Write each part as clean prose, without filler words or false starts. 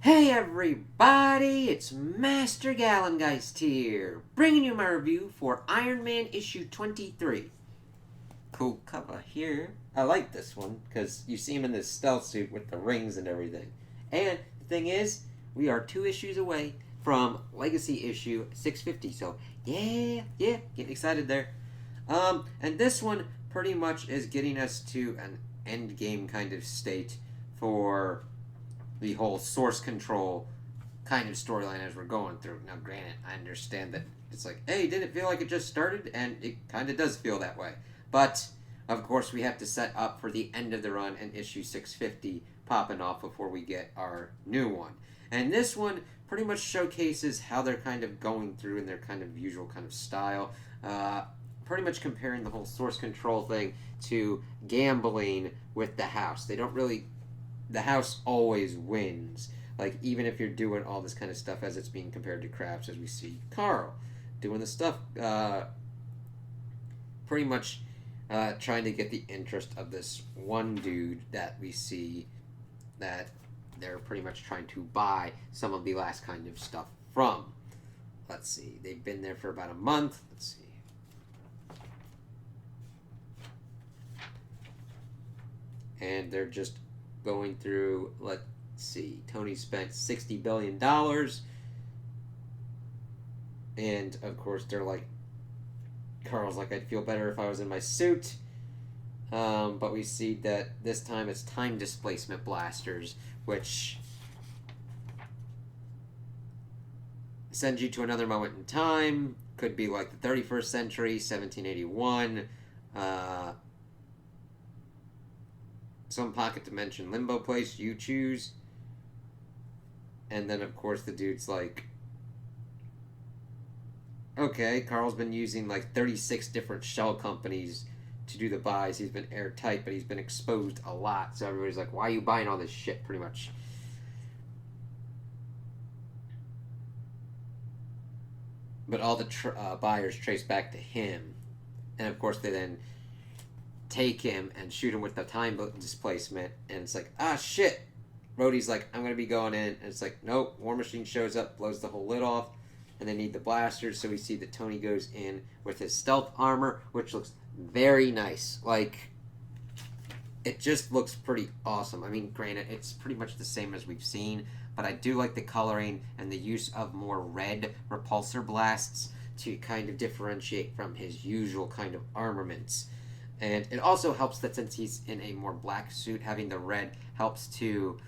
Hey everybody, it's Master Gallengeist here, bringing you my review for Iron Man issue 23. Cool cover here. I like this one because you see him in this stealth suit with the rings and everything. And the thing is, we are 2 issues away from Legacy issue 650, so yeah, getting excited there. And this one pretty much is getting us to an end game kind of state for the whole source control kind of storyline as we're going through. Now, granted, I understand that it's like, hey, didn't it feel like it just started? And it kind of does feel that way. But, of course, we have to set up for the end of the run and issue 650 popping off before we get our new one. And this one pretty much showcases how they're kind of going through in their kind of usual kind of style. Pretty much comparing the whole source control thing to gambling with the house. They don't really, the house always wins. Like, even if you're doing all this kind of stuff as it's being compared to craps, as we see Karl doing the stuff, pretty much trying to get the interest of this one dude that we see that they're pretty much trying to buy some of the last kind of stuff from. Let's see, they've been there for about a month. Let's see. And they're just going through, let's see, Tony spent $60 billion. And of course, they're like, Karl's like, I'd feel better if I was in my suit. But we see that this time it's time displacement blasters, which sends you to another moment in time. Could be like the 31st century, 1781. Some pocket dimension limbo place, you choose. And then, of course, the dude's like, okay, Karl's been using like 36 different shell companies to do the buys. He's been airtight, but he's been exposed a lot. So everybody's like, why are you buying all this shit, pretty much? But all the buyers trace back to him. And of course, they then take him and shoot him with the time displacement. And it's like, ah, shit. Rhodey's like, I'm going to be going in. And it's like, nope. War Machine shows up, blows the whole lid off. And they need the blasters. So we see that Tony goes in with his stealth armor, which looks very nice. Like, it just looks pretty awesome. I mean, granted, it's pretty much the same as we've seen, but I do like the coloring and the use of more red repulsor blasts to kind of differentiate from his usual kind of armaments. And it also helps that since he's in a more black suit, having the red helps to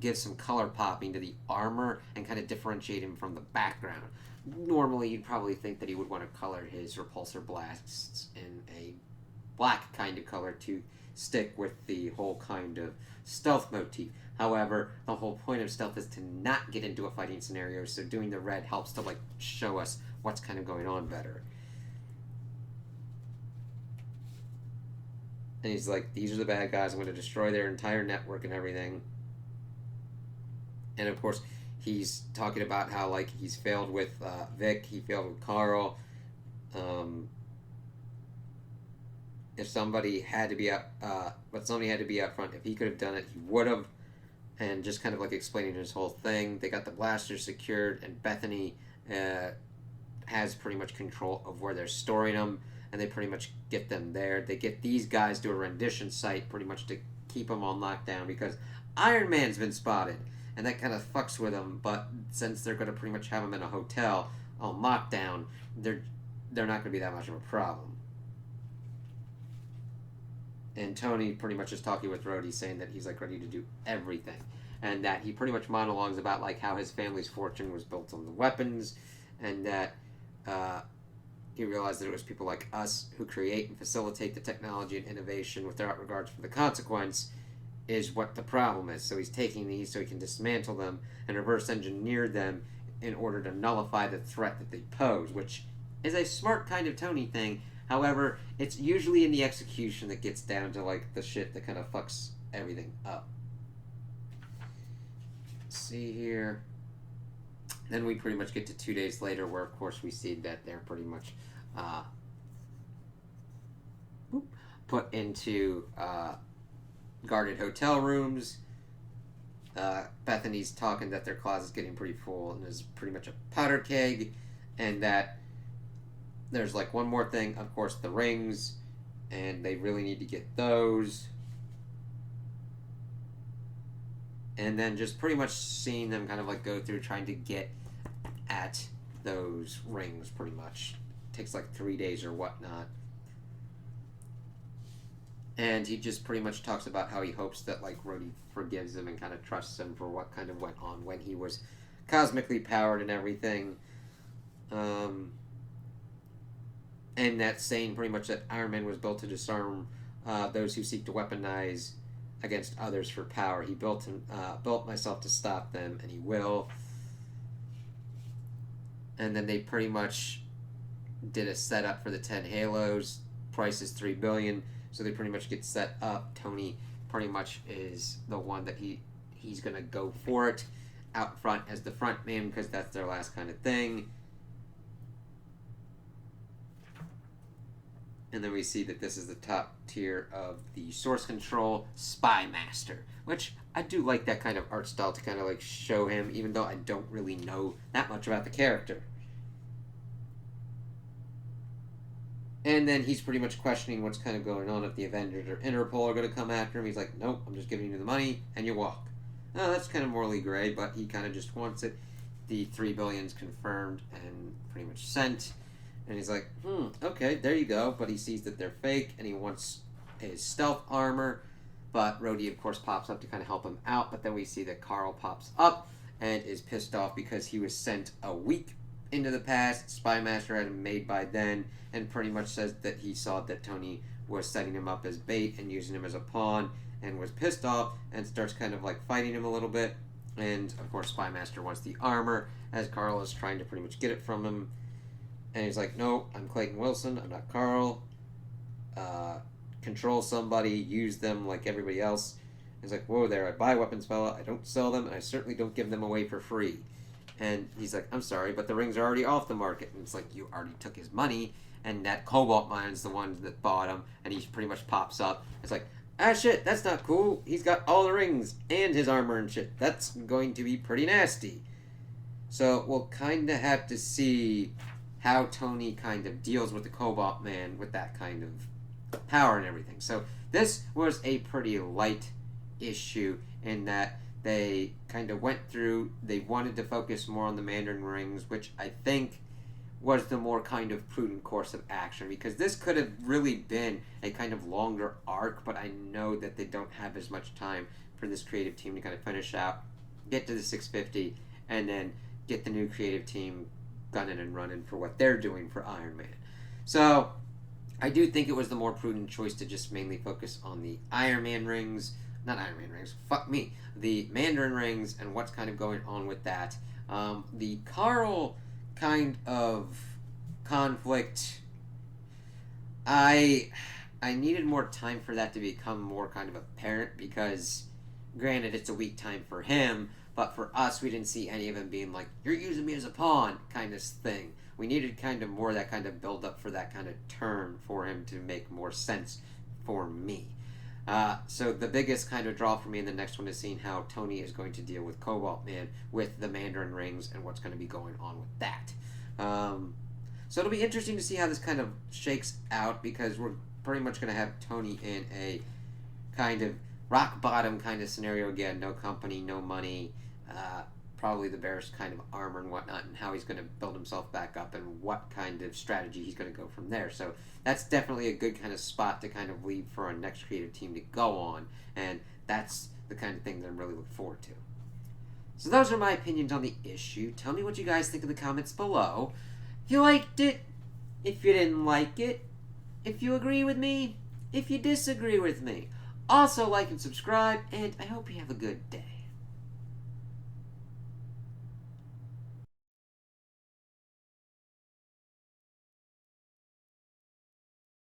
give some color popping to the armor and kind of differentiate him from the background. Normally, you'd probably think that he would want to color his repulsor blasts in a black kind of color to stick with the whole kind of stealth motif. However, the whole point of stealth is to not get into a fighting scenario, so doing the red helps to like show us what's kind of going on better. And he's like, these are the bad guys, I'm going to destroy their entire network and everything. And of course, he's talking about how like he's failed with Vic, he failed with Karl. If somebody had to be but somebody had to be up front. If he could have done it, he would have. And just kind of like explaining his whole thing. They got the blasters secured, and Bethany has pretty much control of where they're storing them, and they pretty much get them there. They get these guys to a rendition site pretty much to keep them on lockdown because Iron Man's been spotted, and that kind of fucks with them. But since they're going to pretty much have them in a hotel on lockdown, they're not going to be that much of a problem. And Tony pretty much is talking with Rhodey, saying that he's like ready to do everything, and that he pretty much monologues about like how his family's fortune was built on the weapons, and that he realized that it was people like us who create and facilitate the technology and innovation without regards for the consequence is what the problem is. So he's taking these so he can dismantle them and reverse engineer them in order to nullify the threat that they pose, which is a smart kind of Tony thing. However, it's usually in the execution that gets down to like the shit that kind of fucks everything up. Let's see here. Then we pretty much get to 2 days later, where of course we see that they're pretty much put into guarded hotel rooms. Bethany's talking that their closet's getting pretty full and is pretty much a powder keg, and that there's like one more thing, of course, the rings, and they really need to get those. And then just pretty much seeing them kind of like go through trying to get at those rings pretty much. It takes like 3 days or whatnot. And he just pretty much talks about how he hopes that like Rhodey forgives him and kind of trusts him for what kind of went on when he was cosmically powered and everything. And that saying pretty much that Iron Man was built to disarm those who seek to weaponize against others for power. He built myself to stop them, and he will. And then they pretty much did a setup for the 10 Halos. Price is $3 billion, so they pretty much get set up. Tony pretty much is the one that he's gonna go for it out front as the front man because that's their last kind of thing. And then we see that this is the top tier of the Source Control Spy Master, which I do like that kind of art style to kind of like show him, even though I don't really know that much about the character. And then he's pretty much questioning what's kind of going on, if the Avengers or Interpol are going to come after him. He's like, nope, I'm just giving you the money, and you walk. Oh, that's kind of morally gray, but he kind of just wants it. The $3 billion's confirmed and pretty much sent. And he's like, okay, there you go. But he sees that they're fake, and he wants his stealth armor. But Rhodey, of course, pops up to kind of help him out. But then we see that Karl pops up and is pissed off because he was sent a week into the past. Spy Master had him made by then, and pretty much says that he saw that Tony was setting him up as bait and using him as a pawn, and was pissed off and starts kind of like fighting him a little bit. And, of course, Spy Master wants the armor, as Karl is trying to pretty much get it from him. And he's like, no, I'm Clayton Wilson, I'm not Karl. Control somebody, use them like everybody else. He's like, whoa there, I buy weapons, fella, I don't sell them, and I certainly don't give them away for free. And he's like, I'm sorry, but the rings are already off the market. And it's like, you already took his money, and that Cobalt Mine's the one that bought him, and he pretty much pops up. It's like, shit, that's not cool. He's got all the rings and his armor and shit. That's going to be pretty nasty. So we'll kind of have to see how Tony kind of deals with the Cobalt Man with that kind of power and everything. So this was a pretty light issue in that they kind of went through, they wanted to focus more on the Mandarin rings, which I think was the more kind of prudent course of action, because this could have really been a kind of longer arc, but I know that they don't have as much time for this creative team to kind of finish out, get to the 650, and then get the new creative team gunning and running for what they're doing for Iron Man. So I do think it was the more prudent choice to just mainly focus on the Iron Man rings, not Iron Man rings, fuck me, the Mandarin rings and what's kind of going on with that. The Karl kind of conflict, I needed more time for that to become more kind of apparent, because granted it's a weak time for him, but for us we didn't see any of him being like, you're using me as a pawn kind of thing. We needed kind of more of that kind of build up for that kind of turn for him to make more sense for me. So the biggest kind of draw for me in the next one is seeing how Tony is going to deal with Cobalt Man with the Mandarin rings and what's going to be going on with that. So it'll be interesting to see how this kind of shakes out, because we're pretty much going to have Tony in a kind of rock bottom kind of scenario again. No company, no money, probably the barest kind of armor and whatnot, and how he's going to build himself back up and what kind of strategy he's going to go from there. So that's definitely a good kind of spot to kind of leave for our next creative team to go on, and that's the kind of thing that I'm really looking forward to. So those are my opinions on the issue. Tell me what you guys think in the comments below. If you liked it, if you didn't like it, if you agree with me, if you disagree with me. Also like and subscribe, and I hope you have a good day.